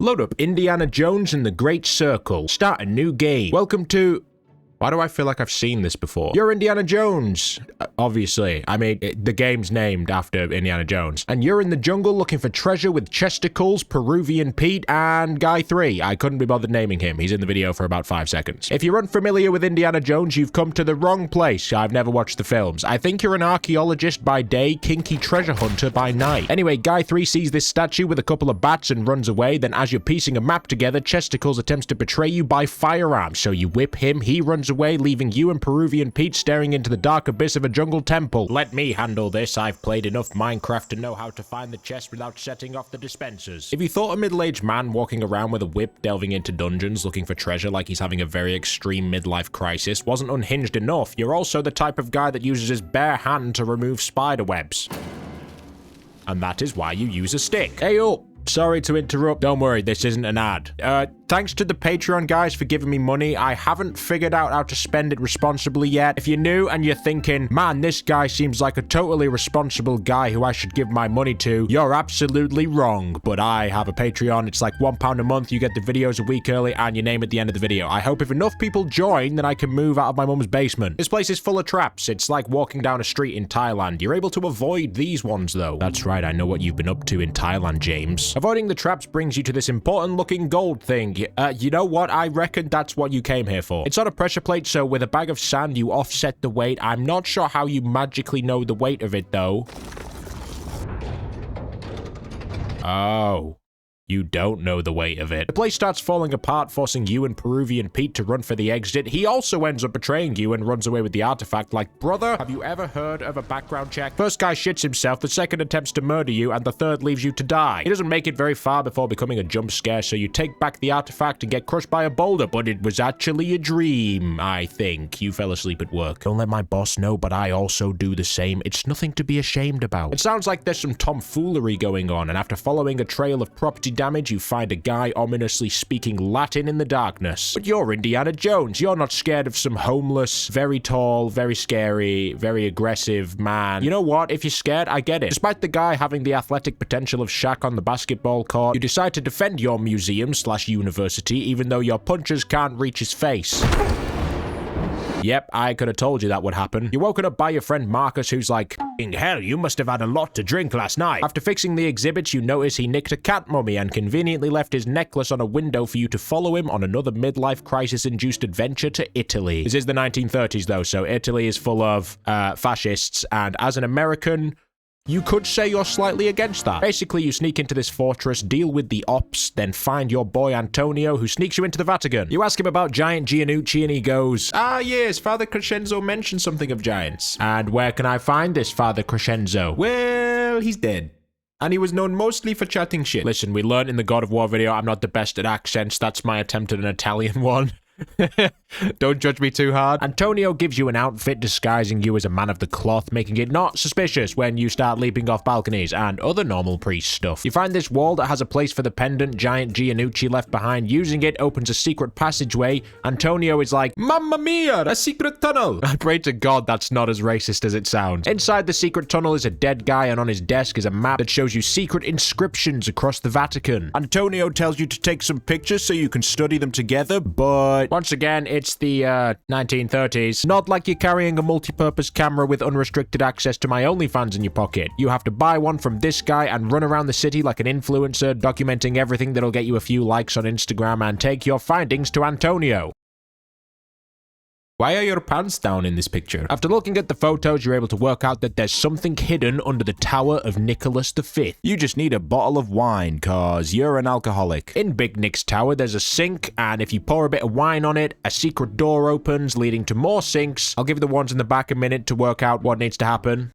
Load up Indiana Jones and the Great Circle. Start a new game. Welcome to... Why do I feel like I've seen this before? You're Indiana Jones. Obviously. I mean, the game's named after Indiana Jones. And you're in the jungle looking for treasure with Chesticles, Peruvian Pete, and Guy 3. I couldn't be bothered naming him. He's in the video for about 5 seconds. If you're unfamiliar with Indiana Jones, you've come to the wrong place. I've never watched the films. I think you're an archaeologist by day, kinky treasure hunter by night. Anyway, Guy 3 sees this statue with a couple of bats and runs away. Then as you're piecing a map together, Chesticles attempts to betray you by firearms. So you whip him, he runs away, leaving you and Peruvian Pete staring into the dark abyss of a jungle temple. Let me handle this. I've played enough Minecraft to know how to find the chest without setting off the dispensers. If you thought a middle-aged man walking around with a whip delving into dungeons looking for treasure like he's having a very extreme midlife crisis wasn't unhinged enough, you're also the type of guy that uses his bare hand to remove spider webs. And that is why you use a stick. Hey up! Sorry to interrupt. Don't worry, this isn't an ad. Thanks to the Patreon guys for giving me money. I haven't figured out how to spend it responsibly yet. If you're new and you're thinking, man, this guy seems like a totally responsible guy who I should give my money to, you're absolutely wrong. But I have a Patreon. It's like £1 a month. You get the videos a week early and your name at the end of the video. I hope if enough people join, then I can move out of my mum's basement. This place is full of traps. It's like walking down a street in Thailand. You're able to avoid these ones though. That's right, I know what you've been up to in Thailand, James. Avoiding the traps brings you to this important looking gold thing. You know what? I reckon that's what you came here for. It's on a pressure plate, so with a bag of sand, you offset the weight. I'm not sure how you magically know the weight of it, though. Oh. You don't know the weight of it. The place starts falling apart, forcing you and Peruvian Pete to run for the exit. He also ends up betraying you and runs away with the artifact. Like, brother, have you ever heard of a background check? First guy shits himself, the second attempts to murder you, and the third leaves you to die. He doesn't make it very far before becoming a jump scare, so you take back the artifact and get crushed by a boulder, but it was actually a dream, I think. You fell asleep at work. Don't let my boss know, but I also do the same. It's nothing to be ashamed about. It sounds like there's some tomfoolery going on, and after following a trail of property damage, you find a guy ominously speaking Latin in the darkness. But you're Indiana Jones. You're not scared of some homeless, very tall, very scary, very aggressive man. You know what? If you're scared, I get it. Despite the guy having the athletic potential of Shaq on the basketball court, you decide to defend your museum/university even though your punches can't reach his face. Yep, I could have told you that would happen. You're woken up by your friend Marcus, who's like, "In hell, you must have had a lot to drink last night." After fixing the exhibits, you notice he nicked a cat mummy and conveniently left his necklace on a window for you to follow him on another midlife crisis-induced adventure to Italy. This is the 1930s, though, so Italy is full of fascists, and as an American, you could say you're slightly against that. Basically, you sneak into this fortress, deal with the ops, then find your boy Antonio, who sneaks you into the Vatican. You ask him about Giant Giannucci, and he goes, "Ah, yes, Father Crescenzo mentioned something of giants." "And where can I find this Father Crescenzo?" "Well, he's dead. And he was known mostly for chatting shit." Listen, we learned in the God of War video I'm not the best at accents. That's my attempt at an Italian one. Don't judge me too hard. Antonio gives you an outfit disguising you as a man of the cloth, making it not suspicious when you start leaping off balconies and other normal priest stuff. You find this wall that has a place for the pendant Giant Giannucci left behind. Using it opens a secret passageway. Antonio is like, "Mamma mia, a secret tunnel." I pray to God that's not as racist as it sounds. Inside the secret tunnel is a dead guy, and on his desk is a map that shows you secret inscriptions across the Vatican. Antonio tells you to take some pictures so you can study them together, but once again, it's the 1930s. Not like you're carrying a multi-purpose camera with unrestricted access to my OnlyFans in your pocket. You have to buy one from this guy and run around the city like an influencer, documenting everything that'll get you a few likes on Instagram and take your findings to Antonio. Why are your pants down in this picture? After looking at the photos, you're able to work out that there's something hidden under the Tower of Nicholas V. You just need a bottle of wine, cause you're an alcoholic. In Big Nick's tower, there's a sink, and if you pour a bit of wine on it, a secret door opens, leading to more sinks. I'll give the ones in the back a minute to work out what needs to happen.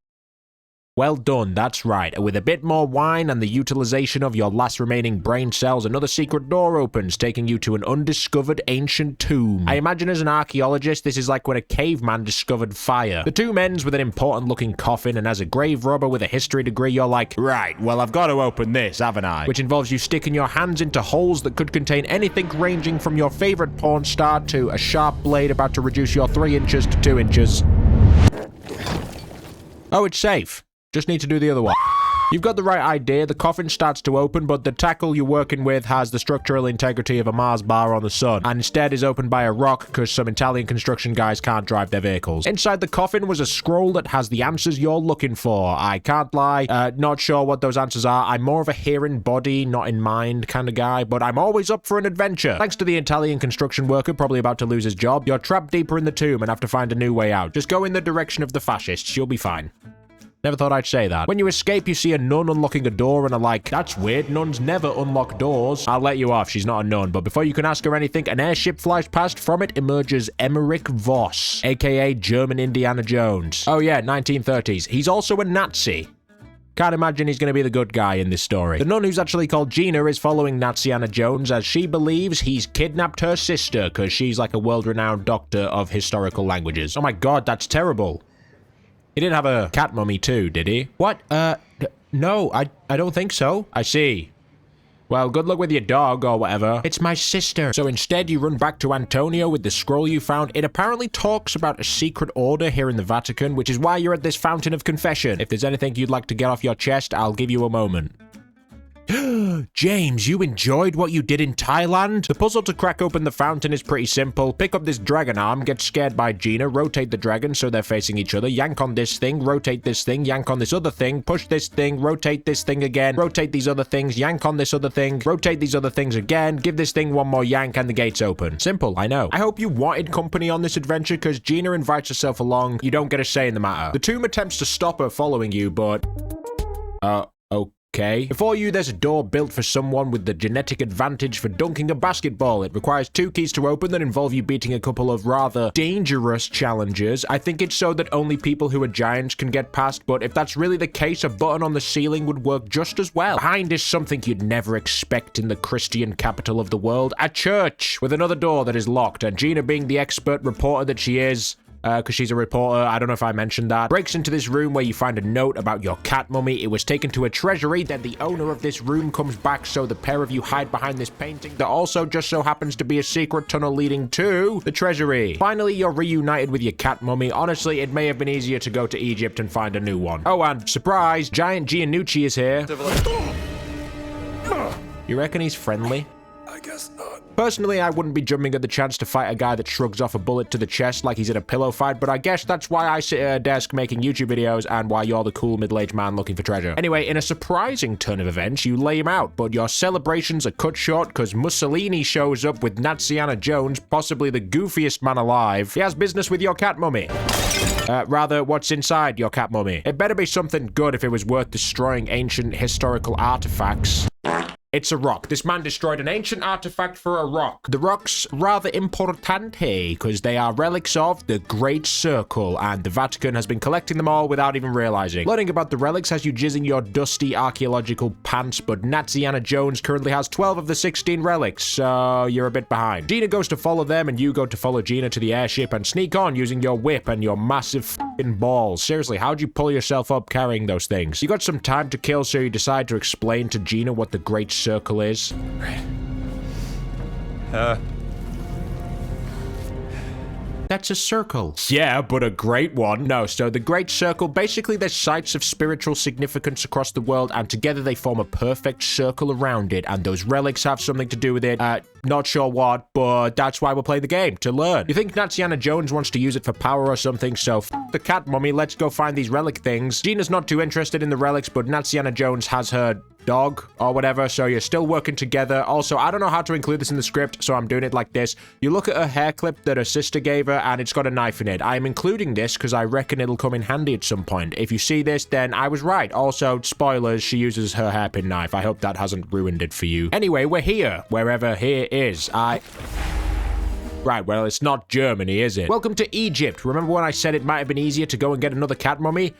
Well done, that's right. With a bit more wine and the utilization of your last remaining brain cells, another secret door opens, taking you to an undiscovered ancient tomb. I imagine as an archaeologist, this is like when a caveman discovered fire. The tomb ends with an important looking coffin, and as a grave robber with a history degree, you're like, right, well, I've got to open this, haven't I? Which involves you sticking your hands into holes that could contain anything ranging from your favorite porn star to a sharp blade about to reduce your 3 inches to 2 inches. Oh, it's safe. Just need to do the other one. You've got the right idea. The coffin starts to open, but the tackle you're working with has the structural integrity of a Mars bar on the sun, and instead is opened by a rock because some Italian construction guys can't drive their vehicles. Inside the coffin was a scroll that has the answers you're looking for. I can't lie, not sure what those answers are. I'm more of a here in body, not in mind kind of guy, but I'm always up for an adventure. Thanks to the Italian construction worker probably about to lose his job, you're trapped deeper in the tomb and have to find a new way out. Just go in the direction of the fascists. You'll be fine. Never thought I'd say that. When you escape, you see a nun unlocking a door and are like, that's weird, nuns never unlock doors. I'll let you off, she's not a nun, but before you can ask her anything, an airship flies past. From it emerges Emmerich Voss, aka German Indiana Jones. Oh yeah, 1930s. He's also a Nazi. Can't imagine he's going to be the good guy in this story. The nun, who's actually called Gina, is following Naziana Jones as she believes he's kidnapped her sister because she's like a world-renowned doctor of historical languages. Oh my god, that's terrible. He did have a cat mummy too, did he? What? No, I don't think so. I see. Well, good luck with your dog or whatever. It's my sister. So instead, you run back to Antonio with the scroll you found. It apparently talks about a secret order here in the Vatican, which is why you're at this fountain of confession. If there's anything you'd like to get off your chest, I'll give you a moment. James, you enjoyed what you did in Thailand? The puzzle to crack open the fountain is pretty simple. Pick up this dragon arm, get scared by Gina, rotate the dragon so they're facing each other, yank on this thing, rotate this thing, yank on this other thing, push this thing, rotate this thing again, rotate these other things, yank on this other thing, rotate these other things again, give this thing one more yank and the gates open. Simple, I know. I hope you wanted company on this adventure because Gina invites herself along. You don't get a say in the matter. The tomb attempts to stop her following you, but... Okay. Before you, there's a door built for someone with the genetic advantage for dunking a basketball. It requires 2 keys to open that involve you beating a couple of rather dangerous challenges. I think it's so that only people who are giants can get past, but if that's really the case, a button on the ceiling would work just as well. Behind is something you'd never expect in the Christian capital of the world, a church with another door that is locked, and Gina, being the expert reporter that she is, because she's a reporter, I don't know if I mentioned that, breaks into this room where you find a note about your cat mummy. It was taken to a treasury, then the owner of this room comes back, so the pair of you hide behind this painting that also just so happens to be a secret tunnel leading to the treasury. Finally, you're reunited with your cat mummy. Honestly, it may have been easier to go to Egypt and find a new one. Oh, and surprise, Giant Giannucci is here. You reckon he's friendly? I guess not. Personally, I wouldn't be jumping at the chance to fight a guy that shrugs off a bullet to the chest like he's in a pillow fight, but I guess that's why I sit at a desk making YouTube videos and why you're the cool middle-aged man looking for treasure. Anyway, in a surprising turn of events, you lay him out, but your celebrations are cut short because Mussolini shows up with Naziana Jones, possibly the goofiest man alive. He has business with your cat mummy. Rather, what's inside your cat mummy. It better be something good if it was worth destroying ancient historical artifacts. It's a rock. This man destroyed an ancient artifact for a rock. The rock's rather importante because they are relics of the Great Circle, and the Vatican has been collecting them all without even realizing. Learning about the relics has you jizzing your dusty archaeological pants, but Naziana Jones currently has 12 of the 16 relics, so you're a bit behind. Gina goes to follow them, and you go to follow Gina to the airship and sneak on using your whip and your massive f***ing balls. Seriously, how'd you pull yourself up carrying those things? You got some time to kill, so you decide to explain to Gina what the Great Circle is. That's a circle. Yeah, but a great one. No, so the Great Circle, basically they're sites of spiritual significance across the world, and together they form a perfect circle around it, and those relics have something to do with it. Not sure what, but that's why we're playing the game, to learn. You think Naziana Jones wants to use it for power or something, so f the cat mummy, let's go find these relic things. Gina's not too interested in the relics, but Naziana Jones has her dog or whatever, so you're still working together. Also, I don't know how to include this in the script, so I'm doing it like this. You look at her hair clip that her sister gave her, and it's got a knife in it. I'm including this because I reckon it'll come in handy at some point. If you see this, then I was right. Also, spoilers, she uses her hairpin knife. I hope that hasn't ruined it for you. Anyway, we're here, wherever here is. Right, well, it's not Germany, is it? Welcome to Egypt. Remember when I said it might have been easier to go and get another cat mummy?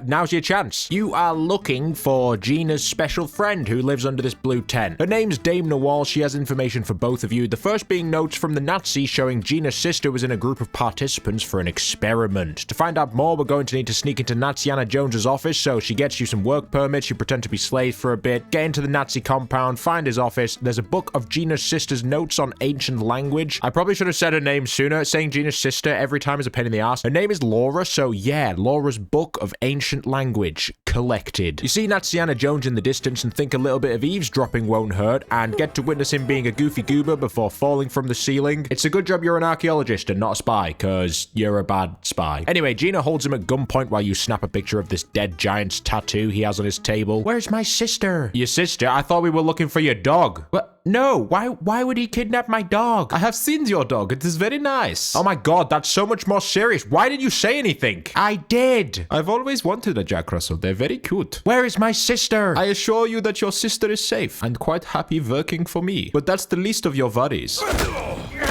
Now's your chance. You are looking for Gina's special friend who lives under this blue tent. Her name's Dame Nawal. She has information for both of you. The first being notes from the Nazis showing Gina's sister was in a group of participants for an experiment. To find out more, we're going to need to sneak into Naziana Jones's office, so she gets you some work permits, you pretend to be slaves for a bit, get into the Nazi compound, find his office. There's a book of Gina's sister's notes on ancient language. I probably should have said her name sooner. Saying Gina's sister every time is a pain in the ass. Her name is Laura, so yeah, Laura's book of ancient ancient language collected. You see Natsiana Jones in the distance and think a little bit of eavesdropping won't hurt, and get to witness him being a goofy goober before falling from the ceiling. It's a good job you're an archaeologist and not a spy, cause you're a bad spy. Anyway, Gina holds him at gunpoint while you snap a picture of this dead giant's tattoo he has on his table. Where's my sister? Your sister? I thought we were looking for your dog. What? No, why would he kidnap my dog? I have seen your dog. It is very nice. Oh my god, that's so much more serious. Why didn't you say anything? I did. I've always wanted a Jack Russell. They're very cute. Where is my sister? I assure you that your sister is safe and quite happy working for me. But that's the least of your worries.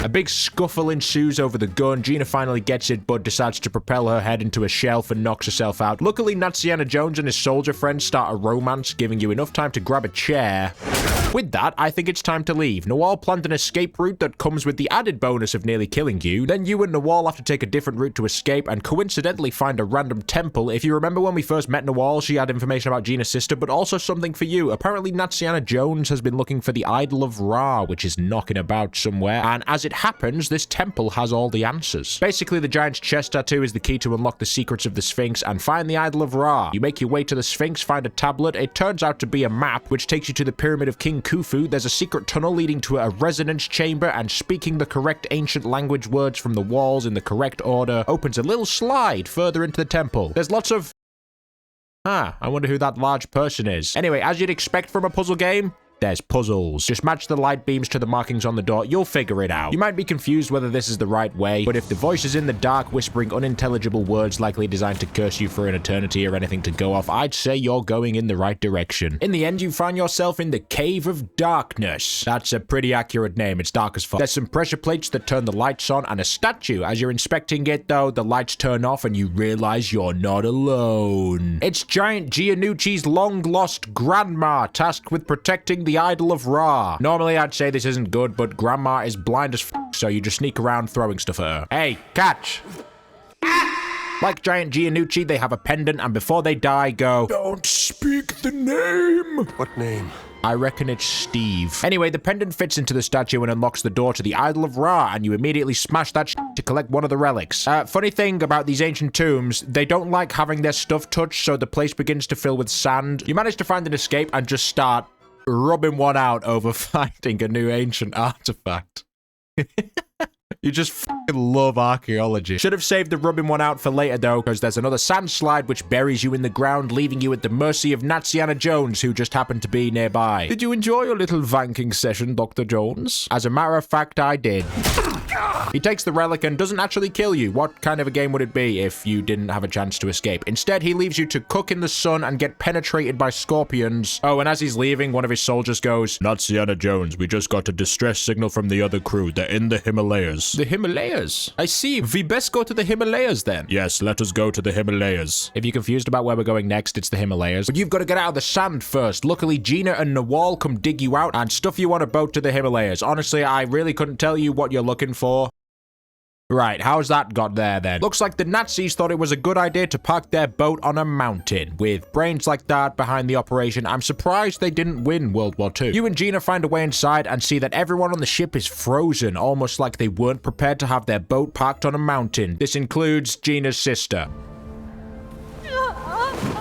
A big scuffle ensues over the gun. Gina finally gets it, but decides to propel her head into a shelf and knocks herself out. Luckily, Natsiana Jones and his soldier friends start a romance, giving you enough time to grab a chair. With that, I think it's time to leave. Nawal planned an escape route that comes with the added bonus of nearly killing you. Then you and Nawal have to take a different route to escape and coincidentally find a random temple. If you remember when we first met Nawal, she had information about Gina's sister, but also something for you. Apparently, Natsiana Jones has been looking for the Idol of Ra, which is knocking about somewhere, and as it happens, this temple has all the answers. Basically, the giant's chest tattoo is the key to unlock the secrets of the Sphinx and find the Idol of Ra. You make your way to the Sphinx, find a tablet. It turns out to be a map, which takes you to the Pyramid of King Khufu. There's a secret tunnel leading to a resonance chamber, and speaking the correct ancient language words from the walls in the correct order opens a little slide further into the temple. There's lots of... I wonder who that large person is. Anyway, as you'd expect from a puzzle game, there's puzzles. Just match the light beams to the markings on the door. You'll figure it out. You might be confused whether this is the right way, but if the voice is in the dark whispering unintelligible words likely designed to curse you for an eternity or anything to go off, I'd say you're going in the right direction. In the end, you find yourself in the Cave of Darkness. That's a pretty accurate name. It's dark as fuck. There's some pressure plates that turn the lights on and a statue. As you're inspecting it, though, the lights turn off and you realize you're not alone. It's giant Giannucci's long-lost grandma tasked with protecting the Idol of Ra. Normally, I'd say this isn't good, but Grandma is blind as f***, so you just sneak around throwing stuff at her. Hey, catch! Like giant Giannucci, they have a pendant, and before they die, go, "Don't speak the name!" What name? I reckon it's Steve. Anyway, the pendant fits into the statue and unlocks the door to the Idol of Ra, and you immediately smash that to collect one of the relics. Funny thing about these ancient tombs, they don't like having their stuff touched, so the place begins to fill with sand. You manage to find an escape and just start rubbing one out over finding a new ancient artifact. You just fucking love archaeology. Should have saved the rubbing one out for later though, because there's another sand slide which buries you in the ground, leaving you at the mercy of Natsiana Jones, who just happened to be nearby. Did you enjoy your little vanking session, Dr. Jones? As a matter of fact, I did. He takes the relic and doesn't actually kill you. What kind of a game would it be if you didn't have a chance to escape? Instead, he leaves you to cook in the sun and get penetrated by scorpions. Oh, and as he's leaving, one of his soldiers goes, "Natsiana Jones, we just got a distress signal from the other crew. They're in the Himalayas." The Himalayas? I see. We best go to the Himalayas then. Yes, let us go to the Himalayas. If you're confused about where we're going next, it's the Himalayas. But you've got to get out of the sand first. Luckily, Gina and Nawal come dig you out and stuff you on a boat to the Himalayas. Honestly, I really couldn't tell you what you're looking for. Right, how's that got there then? Looks like the Nazis thought it was a good idea to park their boat on a mountain. With brains like that behind the operation, I'm surprised they didn't win World War II. You and Gina find a way inside and see that everyone on the ship is frozen, almost like they weren't prepared to have their boat parked on a mountain. This includes Gina's sister.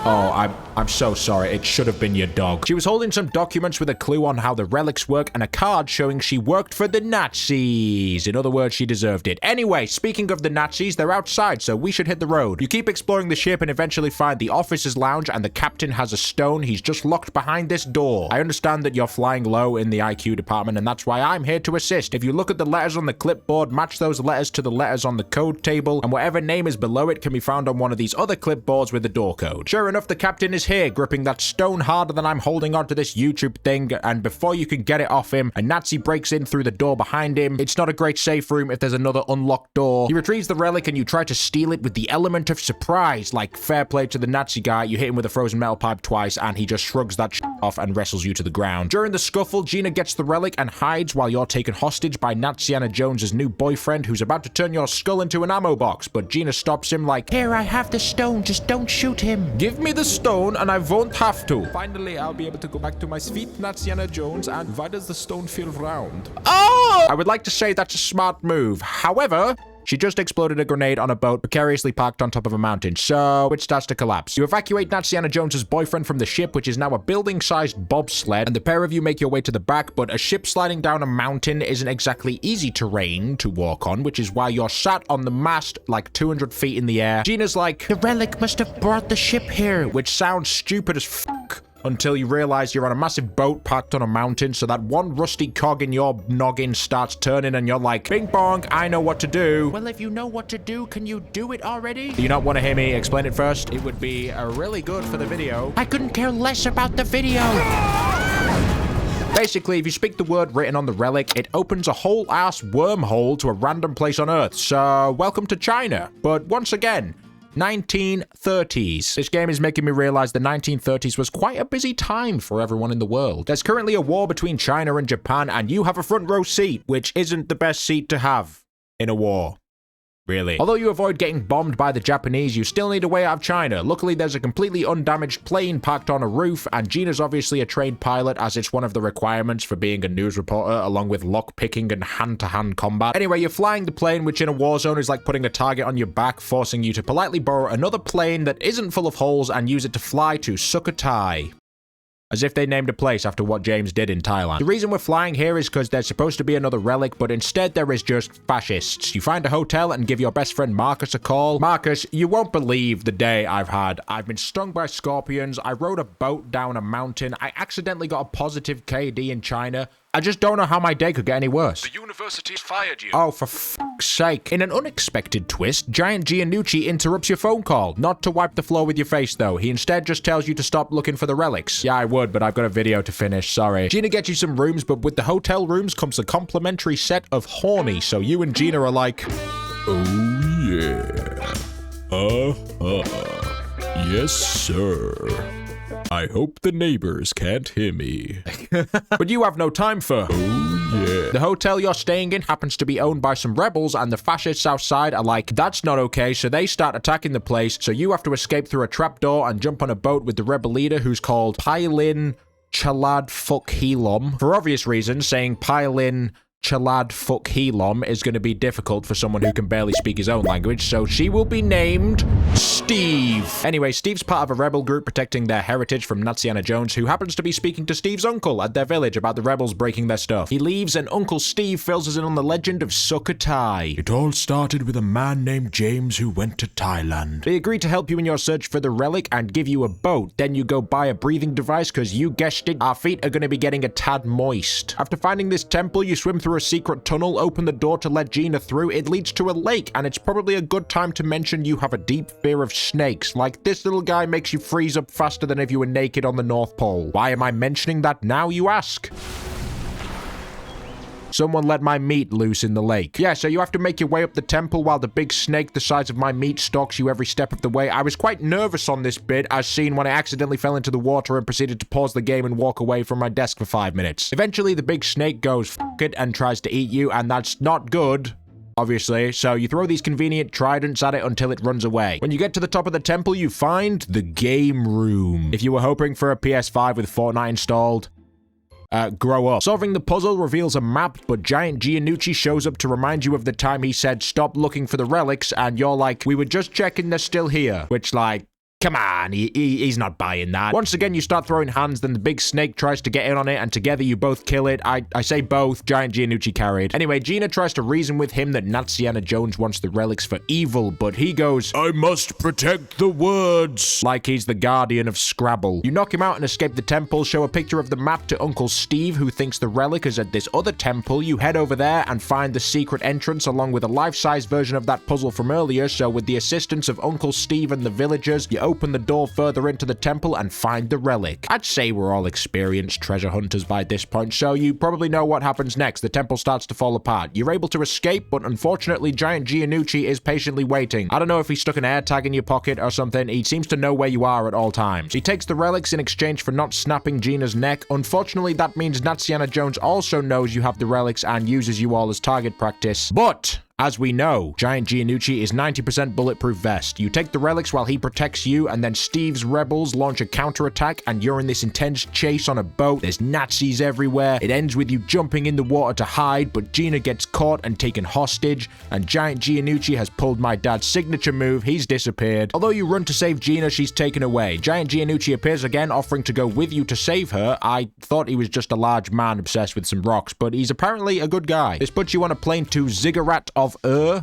Oh, I'm so sorry. It should have been your dog. She was holding some documents with a clue on how the relics work and a card showing she worked for the Nazis. In other words, she deserved it. Anyway, speaking of the Nazis, they're outside, so we should hit the road. You keep exploring the ship and eventually find the officer's lounge, and the captain has a stone. He's just locked behind this door. I understand that you're flying low in the IQ department, and that's why I'm here to assist. If you look at the letters on the clipboard, match those letters to the letters on the code table, and whatever name is below it can be found on one of these other clipboards with the door code. Sure enough, the captain is here, gripping that stone harder than I'm holding onto this YouTube thing, and before you can get it off him, a Nazi breaks in through the door behind him. It's not a great safe room if there's another unlocked door. He retrieves the relic and you try to steal it with the element of surprise. Like, fair play to the Nazi guy, you hit him with a frozen metal pipe twice and he just shrugs that off and wrestles you to the ground. During the scuffle, Gina gets the relic and hides while you're taken hostage by Natsiana Jones's new boyfriend, who's about to turn your skull into an ammo box, but Gina stops him like, "Here, I have the stone, just don't shoot him." Give me the stone and I won't have to. Finally, I'll be able to go back to my sweet Natsiana Jones, and why does the stone feel round? Oh! I would like to say that's a smart move. However, She just exploded a grenade on a boat precariously parked on top of a mountain, so it starts to collapse. You evacuate Natsiana Jones's boyfriend from the ship, which is now a building-sized bobsled, and the pair of you make your way to the back, but a ship sliding down a mountain isn't exactly easy terrain to walk on, which is why you're sat on the mast like 200 feet in the air. Gina's like, the relic must have brought the ship here, which sounds stupid as fuck. Until you realize you're on a massive boat parked on a mountain, so that one rusty cog in your noggin starts turning and you're like, bing bong, I know what to do. Well, if you know what to do, can you do it already? Do you not want to hear me explain it first? It would be really good for the video. I couldn't care less about the video. Basically, if you speak the word written on the relic, it opens a whole ass wormhole to a random place on Earth. So, welcome to China. But once again, 1930s. This game is making me realize the 1930s was quite a busy time for everyone in the world. There's currently a war between China and Japan, and you have a front row seat, which isn't the best seat to have in a war. Really. Although you avoid getting bombed by the Japanese, you still need a way out of China. Luckily, there's a completely undamaged plane parked on a roof, and Gina's obviously a trained pilot, as it's one of the requirements for being a news reporter, along with lock-picking and hand-to-hand combat. Anyway, you're flying the plane, which in a war zone is like putting a target on your back, forcing you to politely borrow another plane that isn't full of holes and use it to fly to Sukhothai. As if they named a place after what James did in Thailand. The reason we're flying here is because there's supposed to be another relic, but instead there is just fascists. You find a hotel and give your best friend Marcus a call. Marcus, you won't believe the day I've had. I've been stung by scorpions, I rode a boat down a mountain, I accidentally got a positive KD in China. I just don't know how my day could get any worse. The university's fired you. Oh, for fuck's sake. In an unexpected twist, Giant Giannucci interrupts your phone call. Not to wipe the floor with your face, though. He instead just tells you to stop looking for the relics. Yeah, I would, but I've got a video to finish, sorry. Gina gets you some rooms, but with the hotel rooms comes a complimentary set of horny, so you and Gina are like, Oh yeah. Yes, sir. I hope the neighbors can't hear me. but you have no time for... Oh yeah. The hotel you're staying in happens to be owned by some rebels, and the fascists outside are like, that's not okay, so they start attacking the place, so you have to escape through a trapdoor and jump on a boat with the rebel leader who's called Pailin Chalad Fuck Helom. For obvious reasons, saying Pailin Chalad Fuck Helom is going to be difficult for someone who can barely speak his own language, so she will be named Steve. Anyway, Steve's part of a rebel group protecting their heritage from Natsiana Jones, who happens to be speaking to Steve's uncle at their village about the rebels breaking their stuff. He leaves, and Uncle Steve fills us in on the legend of Sukhothai. It all started with a man named James who went to Thailand. They agree to help you in your search for the relic and give you a boat. Then you go buy a breathing device because you guessed it, our feet are going to be getting a tad moist. After finding this temple, you swim through a secret tunnel, open the door to let Gina through. It leads to a lake, and it's probably a good time to mention you have a deep fear of snakes. Like, this little guy makes you freeze up faster than if you were naked on the North Pole. Why am I mentioning that now, you ask? Someone let my meat loose in the lake. Yeah, so you have to make your way up the temple while the big snake the size of my meat stalks you every step of the way. I was quite nervous on this bit, as seen when I accidentally fell into the water and proceeded to pause the game and walk away from my desk for 5 minutes. Eventually, the big snake goes f*** it and tries to eat you, and that's not good. Obviously, so you throw these convenient tridents at it until it runs away. When you get to the top of the temple, you find the game room. If you were hoping for a PS5 with Fortnite installed, grow up. Solving the puzzle reveals a map, but Giant Giannucci shows up to remind you of the time he said, stop looking for the relics, and you're like, we were just checking they're still here. Which, like, come on, he's not buying that. Once again, you start throwing hands, then the big snake tries to get in on it, and together you both kill it. I say both. Giant Giannucci carried. Anyway, Gina tries to reason with him that Natsiana Jones wants the relics for evil, but he goes, I must protect the words. Like he's the guardian of Scrabble. You knock him out and escape the temple, show a picture of the map to Uncle Steve, who thinks the relic is at this other temple. You head over there and find the secret entrance along with a life-size version of that puzzle from earlier, so with the assistance of Uncle Steve and the villagers, you open the door further into the temple and find the relic. I'd say we're all experienced treasure hunters by this point, so you probably know what happens next. The temple starts to fall apart. You're able to escape, but unfortunately Giant Giannucci is patiently waiting. I don't know if he stuck an air tag in your pocket or something. He seems to know where you are at all times. He takes the relics in exchange for not snapping Gina's neck. Unfortunately, that means Natsiana Jones also knows you have the relics and uses you all as target practice. But As we know, Giant Giannucci is 90% bulletproof vest. You take the relics while he protects you, and then Steve's rebels launch a counterattack, and you're in this intense chase on a boat. There's Nazis everywhere. It ends with you jumping in the water to hide, but Gina gets caught and taken hostage, and Giant Giannucci has pulled my dad's signature move. He's disappeared. Although you run to save Gina, she's taken away. Giant Giannucci appears again, offering to go with you to save her. I thought he was just a large man obsessed with some rocks, but he's apparently a good guy. This puts you on a plane to Ziggurat of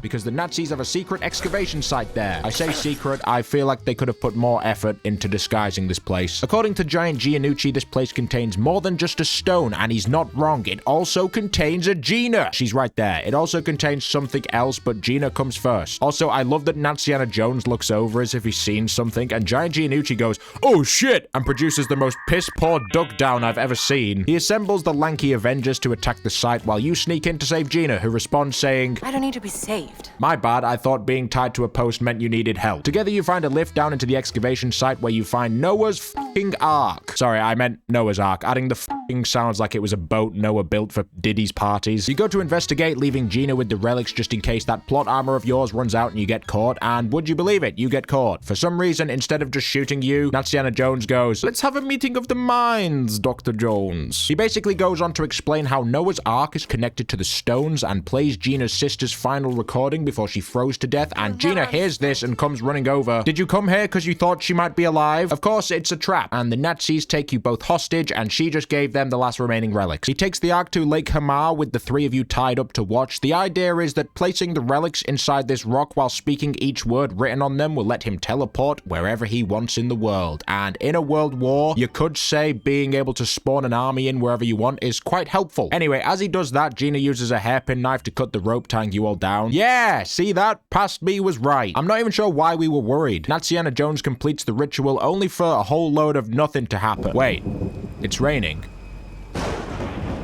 because the Nazis have a secret excavation site there. I say secret, I feel like they could have put more effort into disguising this place. According to Giant Giannucci, this place contains more than just a stone, and he's not wrong. It also contains a Gina. She's right there. It also contains something else, but Gina comes first. Also, I love that Natsiana Jones looks over as if he's seen something, and Giant Giannucci goes, "Oh shit," and produces the most piss-poor duck down I've ever seen. He assembles the lanky Avengers to attack the site while you sneak in to save Gina, who responds saying, "I don't need to be saved." My bad, I thought being tied to a post meant you needed help. Together you find a lift down into the excavation site where you find Noah's f***ing Ark. Sorry, I meant Noah's Ark. Adding the f***ing sounds like it was a boat Noah built for Diddy's parties. You go to investigate, leaving Gina with the relics just in case that plot armor of yours runs out and you get caught, and would you believe it, you get caught. For some reason, instead of just shooting you, Natsiana Jones goes, Let's have a meeting of the minds, Dr. Jones. He basically goes on to explain how Noah's Ark is connected to the stones and plays Gina's sister's final recording before she froze to death, and Gina hears this and comes running over. Did you come here because you thought she might be alive? Of course, it's a trap, and the Nazis take you both hostage, and she just gave them the last remaining relics. He takes the Ark to Lake Hamar with the three of you tied up to watch. The idea is that placing the relics inside this rock while speaking each word written on them will let him teleport wherever he wants in the world. And in a world war, you could say being able to spawn an army in wherever you want is quite helpful. Anyway, as he does that, Gina uses a hairpin knife to cut the rope tying you all down. Yeah, see that? Past me was right. I'm not even sure why we were worried. Natsiana Jones completes the ritual only for a whole load of nothing to happen. Wait, it's raining.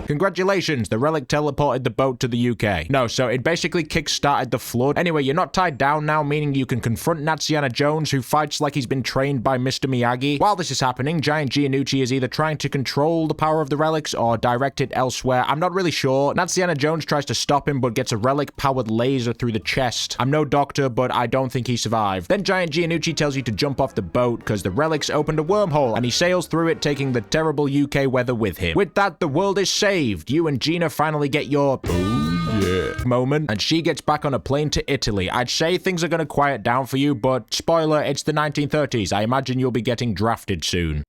Congratulations, the relic teleported the boat to the UK. No, so it basically kick-started the flood. Anyway, you're not tied down now, meaning you can confront Natsiana Jones, who fights like he's been trained by Mr. Miyagi. While this is happening, Giant Giannucci is either trying to control the power of the relics or direct it elsewhere. I'm not really sure. Natsiana Jones tries to stop him, but gets a relic-powered laser through the chest. I'm no doctor, but I don't think he survived. Then Giant Giannucci tells you to jump off the boat, because the relics opened a wormhole, and he sails through it, taking the terrible UK weather with him. With that, the world is saved. You and Gina finally get your moment, and she gets back on a plane to Italy. I'd say things are going to quiet down for you, but spoiler, it's the 1930s. I imagine you'll be getting drafted soon.